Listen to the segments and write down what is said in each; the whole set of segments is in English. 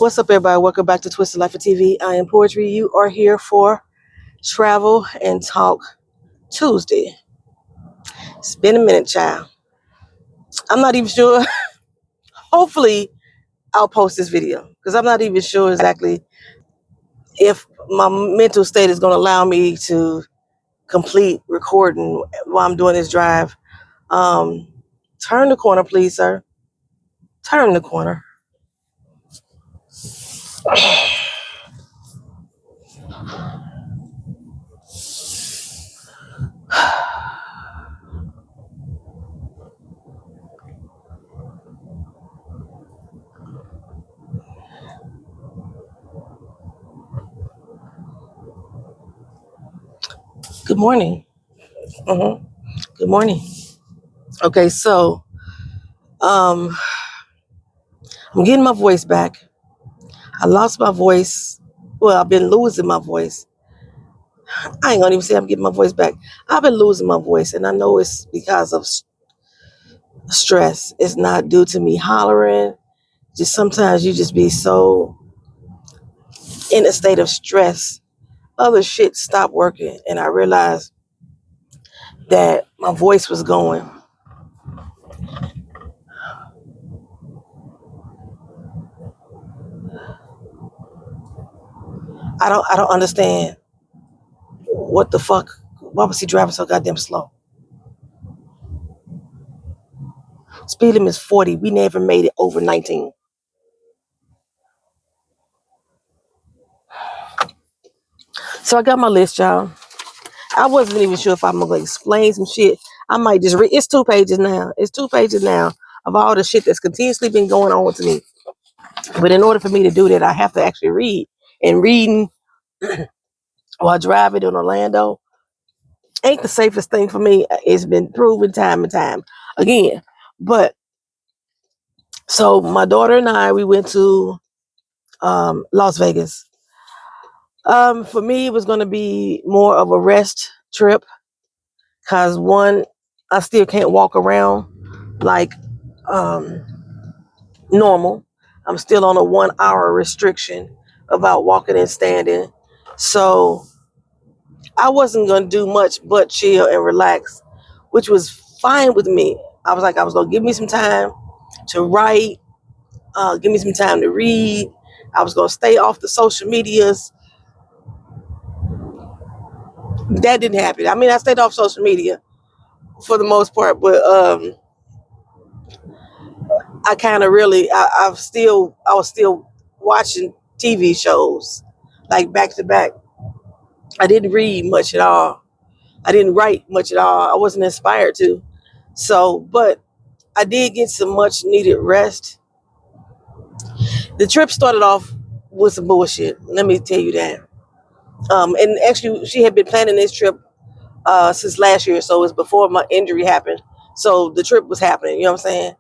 What's up, everybody? Welcome back to Twisted Life of TV. I am Poetry. You are here for Travel and Talk Tuesday. It's been a minute, child. I'm not even sure. Hopefully, I'll post this video because I'm not even sure exactly if my mental state is going to allow me to complete recording while I'm doing this drive. Turn the corner, please, sir. Turn the corner. Good morning. Good morning. Okay, so I'm getting my voice back. I lost my voice. Well, I've been losing my voice. I ain't gonna even say I'm getting my voice back. I've been losing my voice, and I know it's because of stress. It's not due to me hollering. Just sometimes you just be so in a state of stress. Other shit stopped working, and I realized that my voice was going. I don't understand what the fuck. Why was he driving so goddamn slow? Speed limit is 40. We never made it over 19. So I got my list, y'all. I wasn't even sure if I'm gonna explain some shit. I might just read. It's 2 pages now. It's 2 pages now of all the shit that's continuously been going on to me. But in order for me to do that, I have to actually read. And reading while driving in Orlando ain't the safest thing for me. It's been proven time and time again. But so my daughter and I, we went to Las Vegas. For me, it was going to be more of a rest trip because one, I still can't walk around like normal. I'm still on a 1 hour restriction about walking and standing. So I wasn't going to do much but chill and relax, which was fine with me. I was going to give me some time to write, give me some time to read. I was going to stay off the social medias. That didn't happen. I mean, I stayed off social media for the most part, but I kind of really, I was still watching TV shows like back to back. I didn't read much at all. I didn't write much at all. I wasn't inspired to. So, but I did get some much needed rest. The trip started off with some bullshit. Let me tell you that. And actually, she had been planning this trip since last year, so it was before my injury happened. So the trip was happening. You know what I'm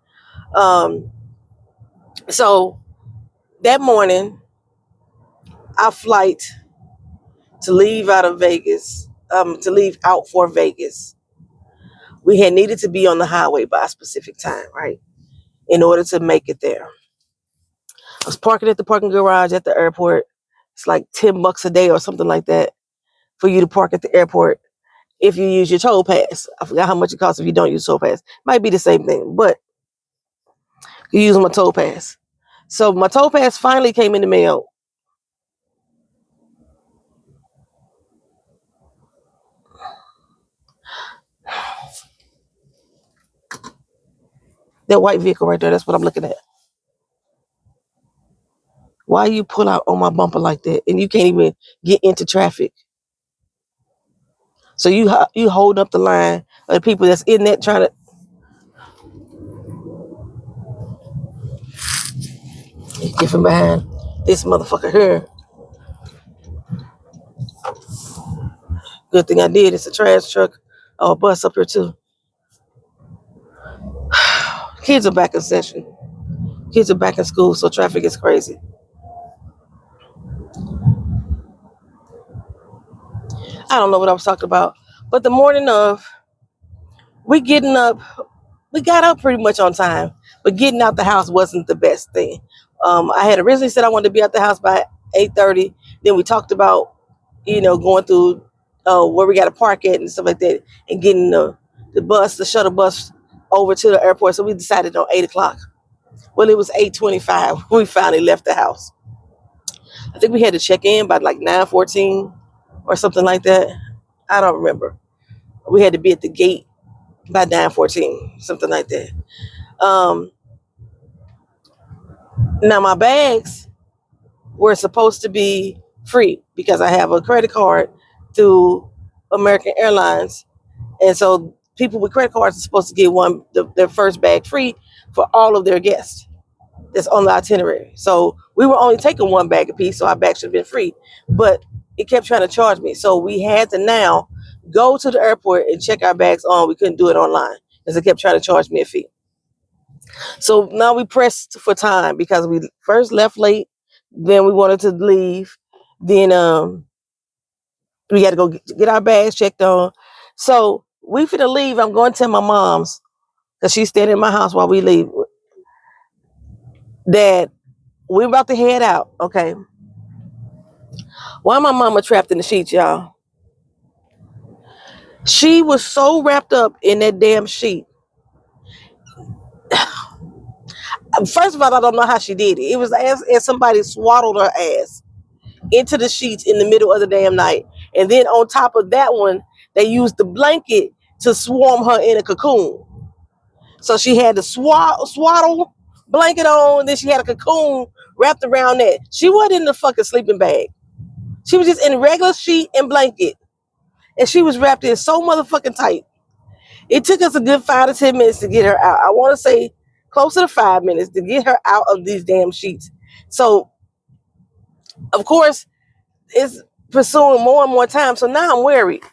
saying? So that morning, our flight to leave out of Vegas, to leave out for Vegas, we had needed to be on the highway by a specific time, right? In order to make it there. I was parking at the parking garage at the airport. It's like $10 a day or something like that for you to park at the airport if you use your toll pass. I forgot how much it costs if you don't use toll pass. Might be the same thing, but you use my toll pass. So my toll pass finally came in the mail. That white vehicle right there, that's what I'm looking at. Why you pull out on my bumper like that and you can't even get into traffic? So you hold up the line of the people that's in that trying to get from behind this motherfucker here. Good thing I did. It's a trash truck or a bus up here too. Kids are back in session. Kids are back in school, so traffic is crazy. I don't know what I was talking about. But the morning of, we getting up we got up pretty much on time, but getting out the house wasn't the best thing. I had originally said I wanted to be out the house by 8:30. Then we talked about, going through where we got to park at and stuff like that, and getting the shuttle bus over to the airport. So we decided on 8 o'clock. Well, it was 8:25. We finally left the house. I think we had to check in by like 9:14 or something like that. I don't remember. We had to be at the gate by 9:14, something like that. Um, Now my bags were supposed to be free because I have a credit card through American Airlines, and so people with credit cards are supposed to get their first bag free for all of their guests that's on the itinerary. So we were only taking one bag apiece, so our bag should have been free, but it kept trying to charge me. So we had to now go to the airport and check our bags on. We couldn't do it online because it kept trying to charge me a fee. So now we pressed for time because we first left late, then we wanted to leave, then we had to go get our bags checked on. So we finna leave. I'm going to tell my mom's because she's staying in my house while we leave that we're about to head out. Okay. Why my mama trapped in the sheets, y'all? She was so wrapped up in that damn sheet. First of all, I don't know how she did it. It was as somebody swaddled her ass into the sheets in the middle of the damn night. And then on top of that one, they used the blanket to swarm her in a cocoon. So she had the swaddle blanket on, then she had a cocoon wrapped around that. She wasn't in the fucking sleeping bag. She was just in a regular sheet and blanket. And she was wrapped in so motherfucking tight. It took us a good 5 to 10 minutes to get her out. I want to say closer to 5 minutes to get her out of these damn sheets. So, of course, it's pursuing more and more time. So now I'm worried.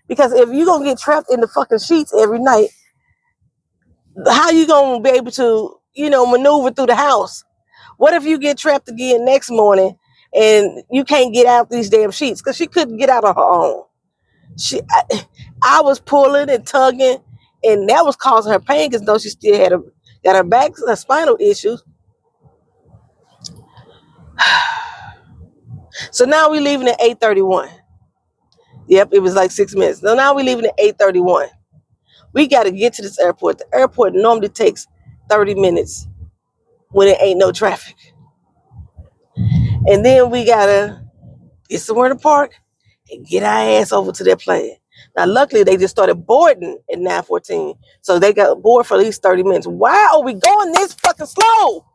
Because if you're going to get trapped in the fucking sheets every night, how you going to be able to, maneuver through the house? What if you get trapped again next morning and you can't get out these damn sheets? Because she couldn't get out on her own. I was pulling and tugging, and that was causing her pain because though she still got her back, her spinal issues. So now we're leaving at 8:31. Yep, it was like 6 minutes. So now we're leaving at 8:31. We got to get to this airport. The airport normally takes 30 minutes when it ain't no traffic. And then we got to get somewhere to park and get our ass over to their plane. Now, luckily, they just started boarding at 9:14. So they got board for at least 30 minutes. Why are we going this fucking slow?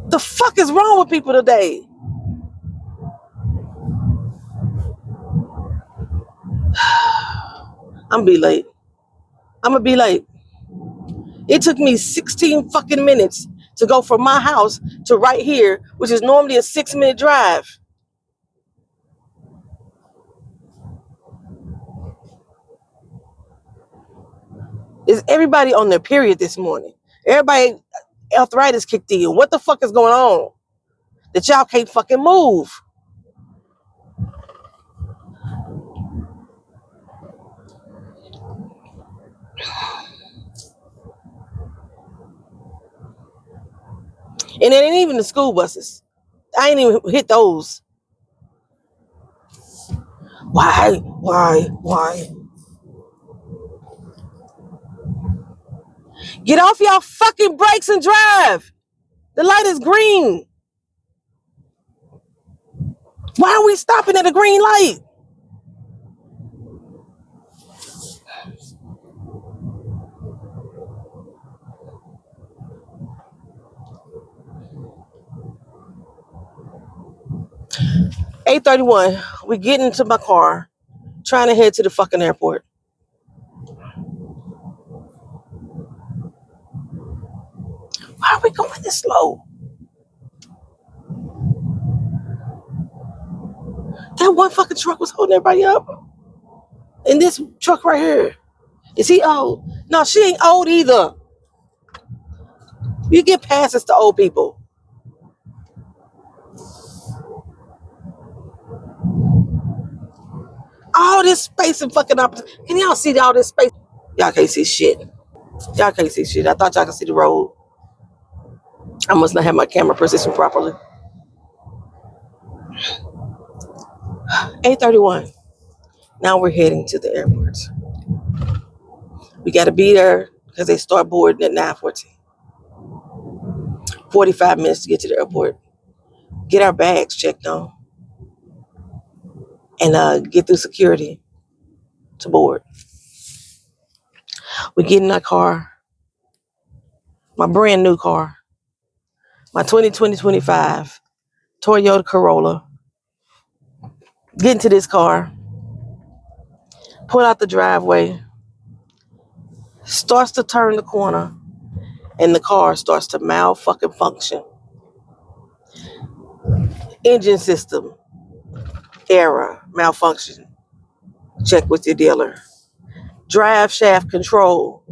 The fuck is wrong with people today? I'm gonna be late. I'm gonna be late. It took me 16 fucking minutes to go from my house to right here, which is normally a 6-minute drive. Is everybody on their period this morning? Everybody arthritis kicked in. What the fuck is going on? That y'all can't fucking move. And it ain't even the school buses. I ain't even hit those. Why? Get off y'all fucking brakes and drive. The light is green. Why are we stopping at a green light? (8:31). We get into my car, trying to head to the fucking airport. Why are we going this slow? That one fucking truck was holding everybody up. And this truck right here, is he old? No, she ain't old either. You get passes to old people. all this space and fucking opportunity. Can y'all see all this space? Y'all can't see shit. Y'all can't see shit. I thought y'all could see the road. I must not have my camera positioned properly. 8:31. Now we're heading to the airport. We got to be there because they start boarding at 9:14. 45 minutes to get to the airport. Get our bags checked on. And get through security to board. We get in our car. My brand new car. My 2020-25 Toyota Corolla. Get into this car. Pull out the driveway. Starts to turn the corner. And the car starts to malfucking function. Engine system. Error. Malfunction. Check with your dealer. Drive shaft control.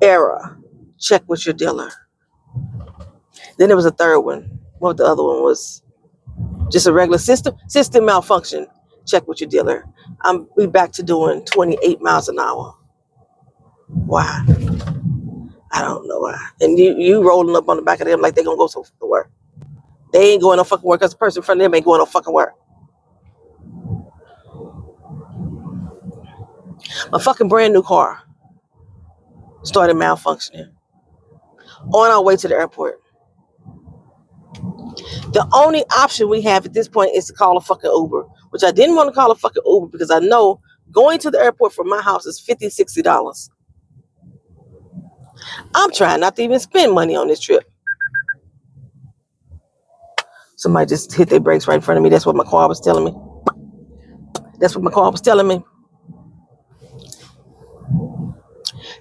Error. Check with your dealer. Then there was a third one. What the other one was? Just a regular system malfunction. Check with your dealer. We back to doing 28 miles an hour. Why? I don't know why. And you rolling up on the back of them like they're gonna go so fucking work. They ain't going no fucking work because the person in front of them ain't going no fucking work. My fucking brand new car started malfunctioning on our way to the airport. The only option we have at this point is to call a fucking Uber, which I didn't want to call a fucking Uber because I know going to the airport from my house is $50, $60. I'm trying not to even spend money on this trip. Somebody just hit their brakes right in front of me. That's what my car was telling me.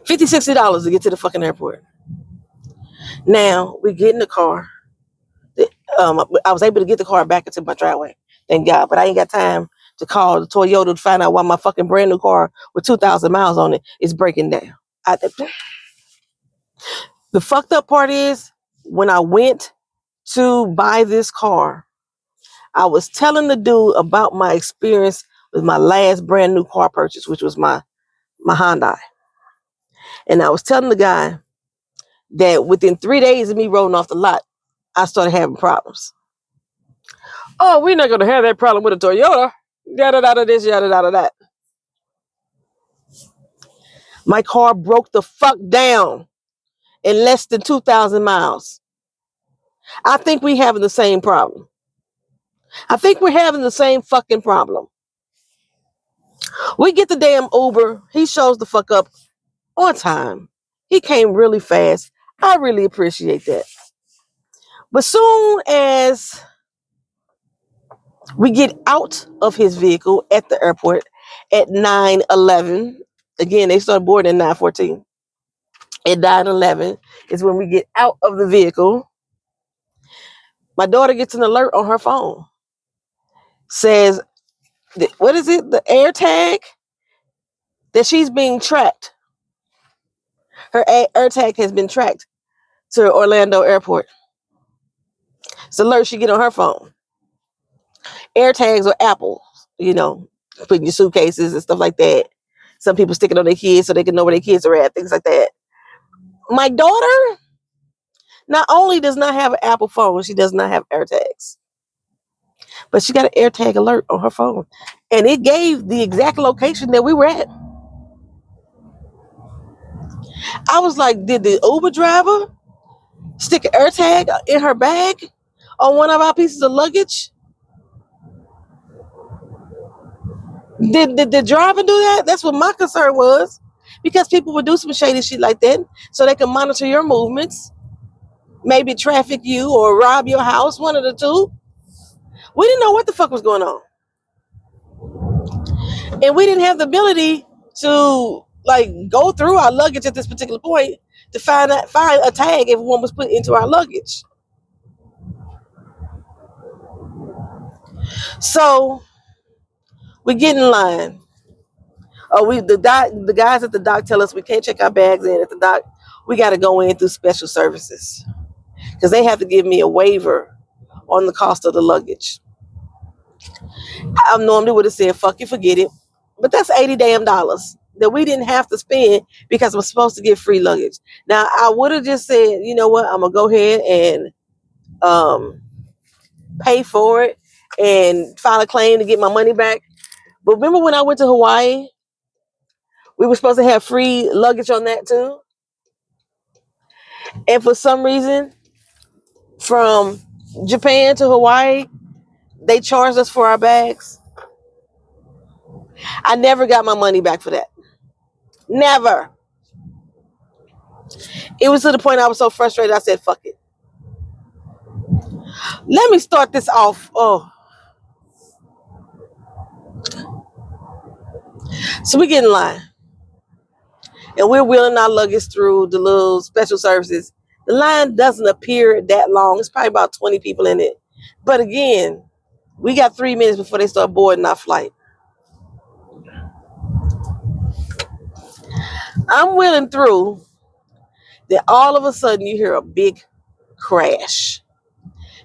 $50, $60 to get to the fucking airport. Now, we get in the car. I was able to get the car back into my driveway. Thank God. But I ain't got time to call the Toyota to find out why my fucking brand new car with 2,000 miles on it is breaking down. The fucked up part is when I went to buy this car, I was telling the dude about my experience with my last brand new car purchase, which was my Hyundai. And I was telling the guy that within 3 days of me rolling off the lot, I started having problems. Oh, we're not going to have that problem with a Toyota. Yada, yada, this, yada, yada, that. My car broke the fuck down in less than 2,000 miles. I think we're having the same problem. I think we're having the same fucking problem. We get the damn Uber. He shows the fuck up on time. He came really fast. I really appreciate that. But soon as we get out of his vehicle at the airport at 9:11, again, they started boarding at 9:14. At 9:11 is when we get out of the vehicle. My daughter gets an alert on her phone. Says, what is it? The air tag? That she's being tracked. Her air tag has been tracked to Orlando Airport. It's an alert she get on her phone. Air tags are Apple, putting your suitcases and stuff like that. Some people stick it on their kids so they can know where their kids are at, things like that. My daughter not only does not have an Apple phone, she does not have air tags. But she got an air tag alert on her phone. And it gave the exact location that we were at. I was like, did the Uber driver stick an air tag in her bag on one of our pieces of luggage? Did the driver do that? That's what my concern was. Because people would do some shady shit like that so they can monitor your movements. Maybe traffic you or rob your house, one of the two. We didn't know what the fuck was going on. And we didn't have the ability to go through our luggage at this particular point to find a tag if one was put into our luggage. So we get in line. The guys at the dock tell us we can't check our bags in at the dock. We got to go in through special services because they have to give me a waiver on the cost of the luggage. I normally would have said, fuck you, forget it. But that's $80 damn that we didn't have to spend because I'm supposed to get free luggage. Now, I would have just said, you know what, I'm going to go ahead and um, pay for it and file a claim to get my money back. But remember when I went to Hawaii, we were supposed to have free luggage on that too? And for some reason, from Japan to Hawaii, they charged us for our bags. I never got my money back for that. Never. It was to the point I was so frustrated, I said, fuck it. Let me start this off. Oh. So we get in line. And we're wheeling our luggage through the little special services. The line doesn't appear that long. It's probably about 20 people in it. But again, we got 3 minutes before they start boarding our flight. I'm wheeling through. Then all of a sudden you hear a big crash.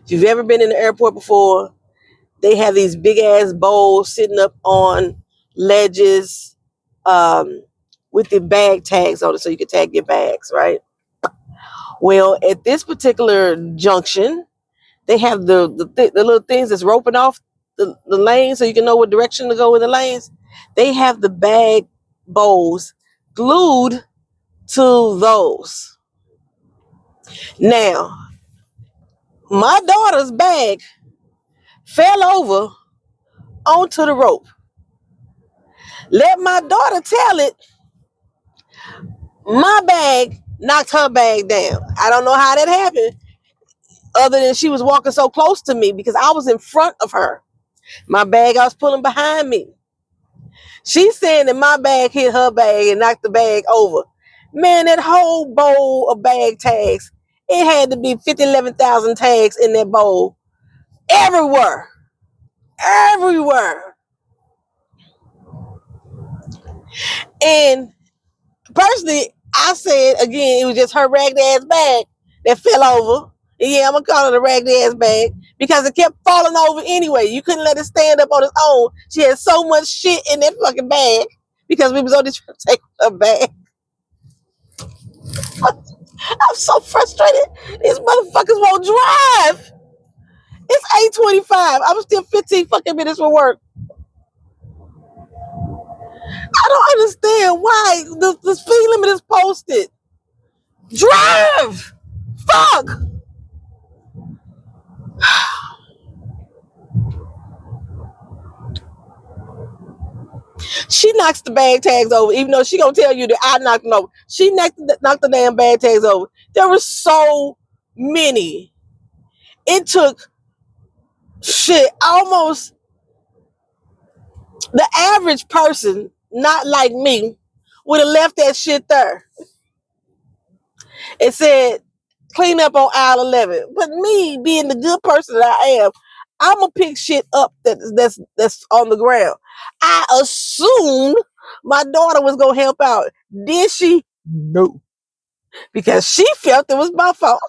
If you've ever been in the airport before, they have these big ass bowls sitting up on ledges with the bag tags on it so you can tag your bags, right? Well, at this particular junction, they have the little things that's roping off the lane so you can know what direction to go in the lanes. They have the bag bowls glued to those. Now, my daughter's bag fell over onto the rope. Let my daughter tell it, my bag knocked her bag down. I don't know how that happened, other than she was walking so close to me because I was in front of her. My bag, I was pulling behind me. She's saying that my bag hit her bag and knocked the bag over. Man, that whole bowl of bag tags, it had to be 50, 11,000 tags in that bowl. Everywhere. Everywhere. And personally, I said, again, it was just her ragged ass bag that fell over. And yeah, I'm going to call it a ragged ass bag because it kept falling over anyway. You couldn't let it stand up on its own. She had so much shit in that fucking bag because we was only trying to take her bag. I'm so frustrated. These motherfuckers won't drive. It's 8:25. I'm still 15 fucking minutes from work. I don't understand why the speed limit is posted. Drive! Fuck! She knocks the bag tags over, even though she gonna tell you that I knocked them over. She knocked the damn bag tags over. There were so many. It took shit almost the average person, not like me, would have left that shit there. It said clean up on aisle 11. But me being the good person that I am, I'm gonna pick shit up that's on the ground. I assumed my daughter was gonna help out. Did she? No. Because she felt it was my fault.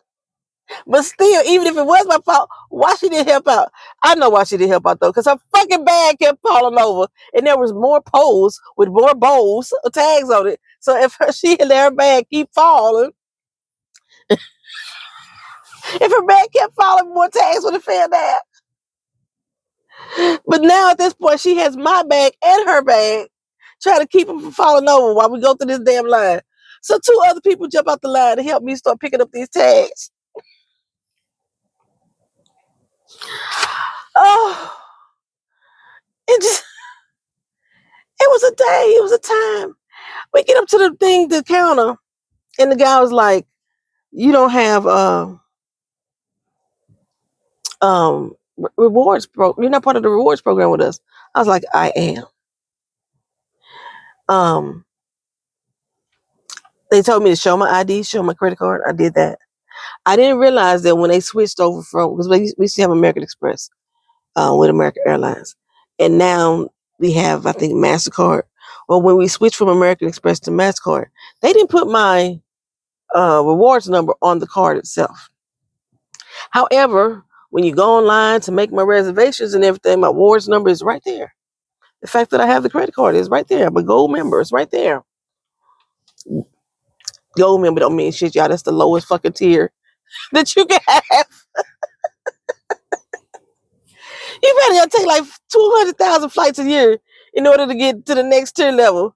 But still, even if it was my fault, why she didn't help out? I know why she didn't help out though, because her fucking bag kept falling over, and there was more poles with more bowls or tags on it. So if she let her bag keep falling, if her bag kept falling, more tags would have fell down. But now at this point, she has my bag and her bag, trying to keep them from falling over while we go through this damn line. So 2 other people jump out the line to help me start picking up these tags. Oh, it was a day. It was a time. We get up to the counter, and the guy was like, "You don't have rewards you're not part of the rewards program with us." I was like, "I am." They told me to show my ID, show my credit card. I did that. I didn't realize that when they switched over from, because we used to have American Express with American Airlines, and now we have, I think, MasterCard. Well, when we switched from American Express to MasterCard, they didn't put my rewards number on the card itself. However, When you go online to make my reservations and everything, my awards number is right there. The fact that I have the credit card is right there. I'm a gold member. It's right there. Gold member don't mean shit, y'all. That's the lowest fucking tier that you can have. You better take like 200,000 flights a year in order to get to the next tier level.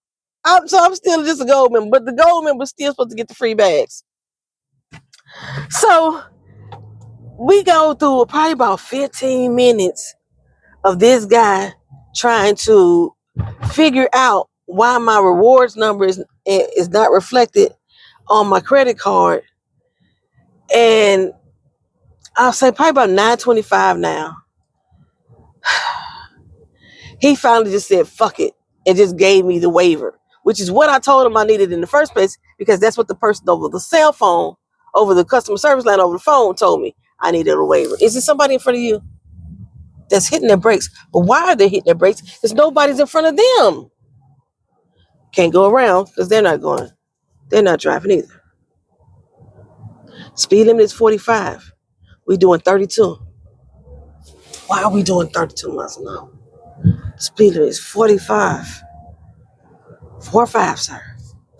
So I'm still just a gold member, but the gold member is still supposed to get the free bags. So we go through probably about 15 minutes of this guy trying to figure out why my rewards number is not reflected on my credit card. And I'll say probably about 9:25 now. He finally just said, fuck it, and just gave me the waiver, which is what I told him I needed in the first place, because that's what the person over the cell phone, over the customer service line over the phone told me I needed a waiver. Is there somebody in front of you that's hitting their brakes? But why are they hitting their brakes? Because nobody's in front of them. Can't go around because they're not driving either. Speed limit is 45. We doing 32. Why are we doing 32 miles an hour? Speed limit is 45. 45, sir.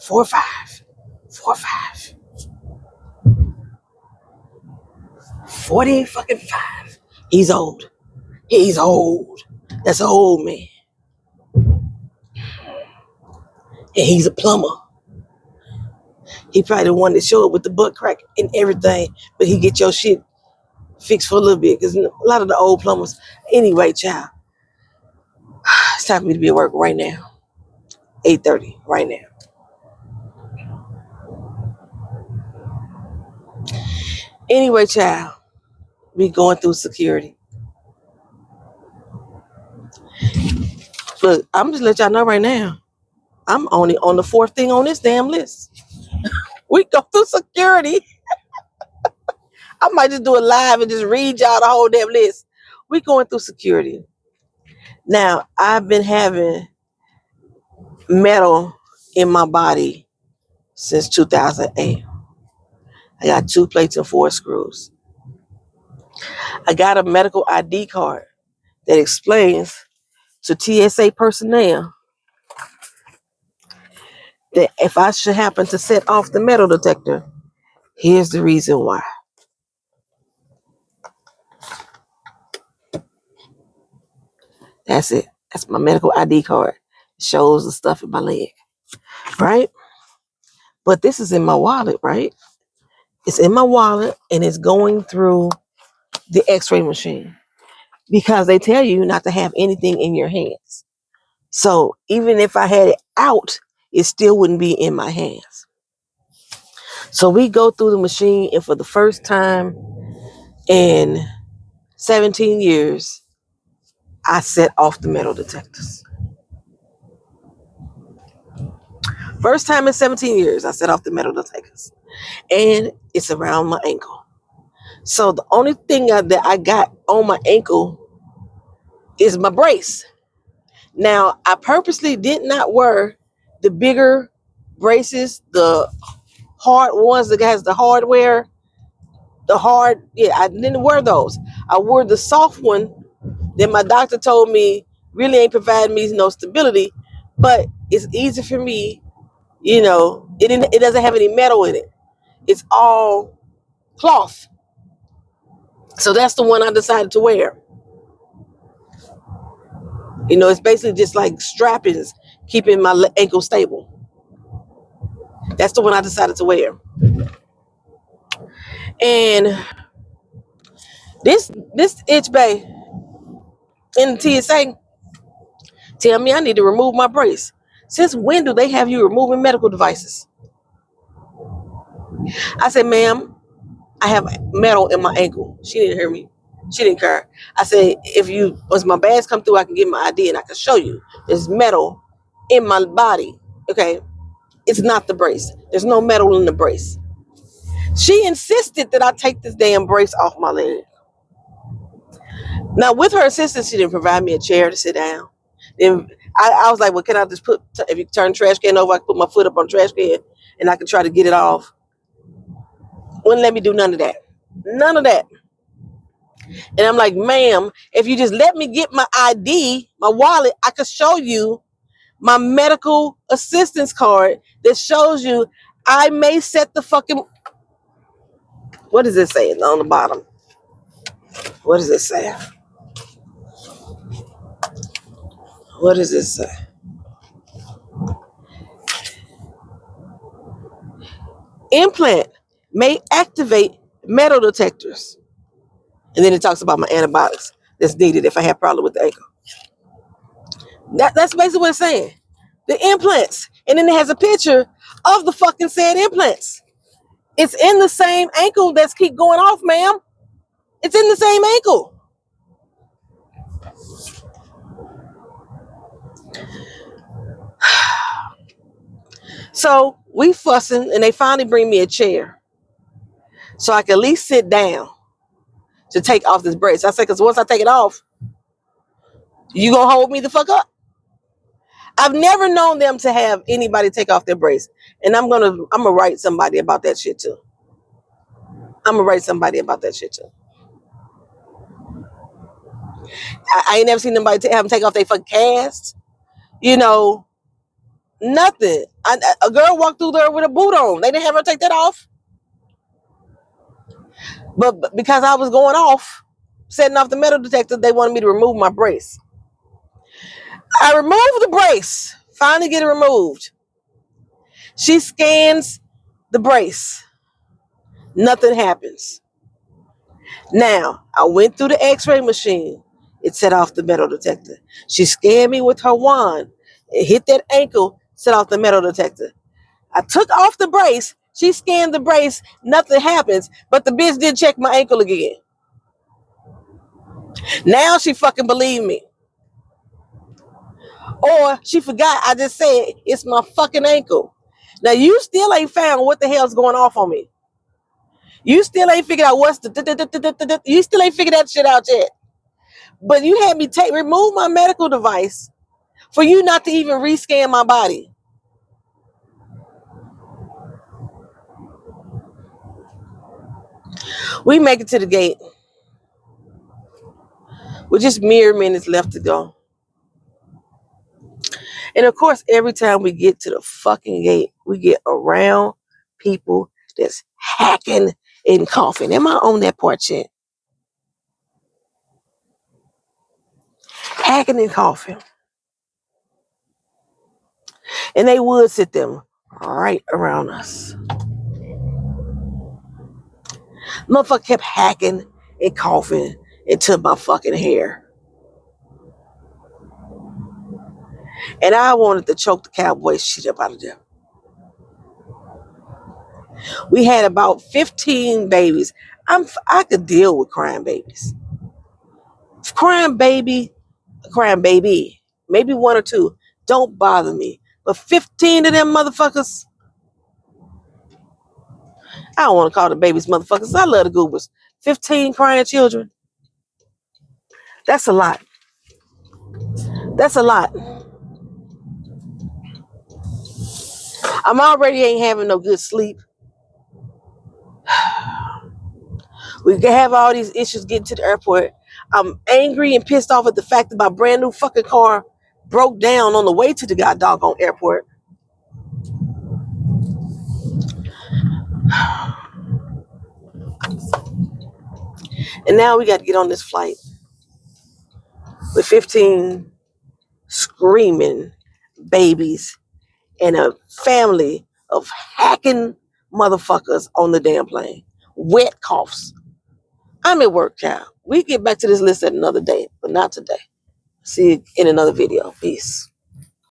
45. 45. 40 fucking 5. He's old. He's old. That's an old man. And he's a plumber. He probably the one that showed up with the butt crack and everything, but he get your shit fixed for a little bit, because a lot of the old plumbers. Anyway, child, it's time for me to be at work right now. 8:30 right now. Anyway, child, we going through security. Look, I'm just let y'all know right now, I'm only on the fourth thing on this damn list. We go through security. I might just do it live and just read y'all the whole damn list. We going through security. Now, I've been having metal in my body since 2008. I got 2 plates and 4 screws. I got a medical ID card that explains to TSA personnel that if I should happen to set off the metal detector, here's the reason why. That's it. That's my medical ID card. It shows the stuff in my leg, right? But this is in my wallet, right? It's in my wallet and it's going through the x-ray machine, because they tell you not to have anything in your hands. So even if I had it out, it still wouldn't be in my hands. So we go through the machine, and for the first time in 17 years, I set off the metal detectors. First time in 17 years, I set off the metal detectors. And it's around my ankle. So the only thing that I got on my ankle is my brace. Now, I purposely did not wear the bigger braces, the hard ones that has the hardware, I didn't wear those. I wore the soft one that my doctor told me really ain't providing me no stability, but it's easy for me, it doesn't have any metal in it. It's all cloth. So that's the one I decided to wear. It's basically just like strappings keeping my ankle stable. That's the one I decided to wear. And this itch bay in the TSA tell me I need to remove my brace. Since when do they have you removing medical devices? I said, ma'am, I have metal in my ankle. She didn't hear me. She didn't care. I said, once my bags come through, I can get my ID and I can show you there's metal in my body. Okay. It's not the brace. There's no metal in the brace. She insisted that I take this damn brace off my leg. Now, with her assistance, she didn't provide me a chair to sit down. Then I was like, well, can I just if you turn the trash can over, I can put my foot up on the trash can and I can try to get it off. Wouldn't let me do none of that. None of that. And I'm like, ma'am, if you just let me get my ID, my wallet, I could show you my medical assistance card that shows you I may set the fucking, what does it say on the bottom? What does it say? What does it say? Implant may activate metal detectors. And then it talks about my antibiotics that's needed if I have problem with the ankle. That's basically what it's saying. The implants. And then it has a picture of the fucking said implants. It's in the same ankle that's keep going off, ma'am. It's in the same ankle. So we fussing, and they finally bring me a chair so I can at least sit down to take off this brace. I said, because once I take it off, you gonna hold me the fuck up. I've never known them to have anybody take off their brace, and I'm gonna write somebody about that shit too. I'm gonna write somebody about that shit too. I ain't never seen nobody have them take off their fucking cast. You know, nothing. A girl walked through there with a boot on. They didn't have her take that off. But because I was going off, setting off the metal detector, they wanted me to remove my brace. I removed the brace. Finally get it removed. She scans the brace. Nothing happens. Now, I went through the x-ray machine. It set off the metal detector. She scanned me with her wand. It hit that ankle, set off the metal detector. I took off the brace. She scanned the brace. Nothing happens. But the bitch did check my ankle again. Now she fucking believed me. Or she forgot I just said it's my fucking ankle. Now you still ain't found what the hell's going off on me. You still ain't figured out what's the you still ain't figured that shit out yet. But you had me remove my medical device for you not to even rescan my body. We make it to the gate with just mere minutes left to go. And of course, every time we get to the fucking gate, we get around people that's hacking and coughing. Am I on that part yet? Hacking and coughing. And they would sit them right around us. Motherfucker kept hacking and coughing into my fucking hair. And I wanted to choke the cowboy shit up out of them. We had about 15 babies. I could deal with crying babies. Crying baby, maybe one or two, don't bother me. But 15 of them motherfuckers, I don't want to call the babies motherfuckers. I love the goobers. 15 crying children. That's a lot. That's a lot. I'm already ain't having no good sleep. We can have all these issues getting to the airport. I'm angry and pissed off at the fact that my brand new fucking car broke down on the way to the god doggone airport. And now we got to get on this flight with 15 screaming babies and a family of hacking motherfuckers on the damn plane. Wet coughs. I'm at work, child. We get back to this list at another day, but not today. See you in another video. Peace.